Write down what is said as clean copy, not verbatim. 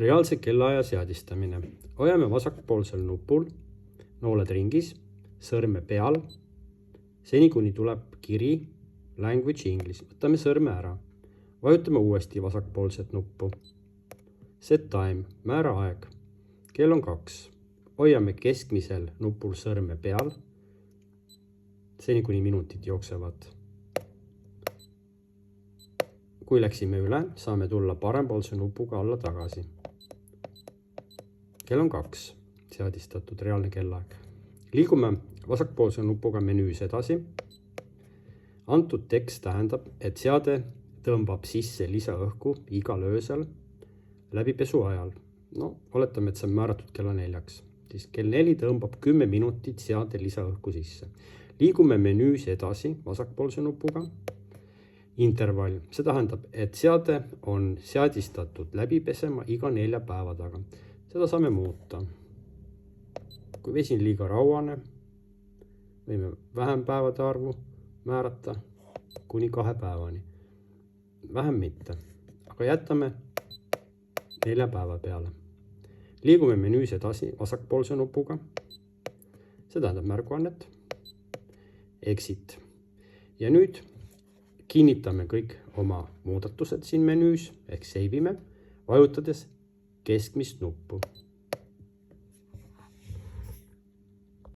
Reaalse kellaaja seadistamine. Hoiame vasakpoolsel nupul nooled ringis, sõrme peal, seni kuni tuleb kiri Language English. Võtame sõrme ära. Vajutame uuesti vasakpoolset nuppu. Set time, määra aeg. Kell on 2. Hoiame keskmisel nupul sõrme peal, seni kuni minutid jooksevad. Kui läksime üle, saame tulla parempoolse nupuga alla tagasi. Kell on 2, seadistatud reaalne kellaaeg. Liigume vasakpoolse nupuga menüüs edasi. Antud tekst tähendab, et seade tõmbab sisse lisaõhku igal öösel läbipesu ajal. Oletame, et see on määratud kella 4. Siis kell 4 tõmbab 10 minutit seade lisaõhku sisse. Liigume menüüs edasi vasakpoolse nupuga. Intervall. See tähendab, et seade on seadistatud läbi pesema iga 4 päeva taga. Seda saame muuta. Kui vesi on liiga rauane, võime vähem päevade arvu määrata kuni 2 päevani. Vähem mitte, aga jätame 4 päeva peale. Liigume menüüs edasi vasakpoolse nupuga. See tähendab märguannet. Exit. Ja nüüd kinnitame kõik oma muudatused siin menüüs ehk seivime, vajutades keskmist nuppu.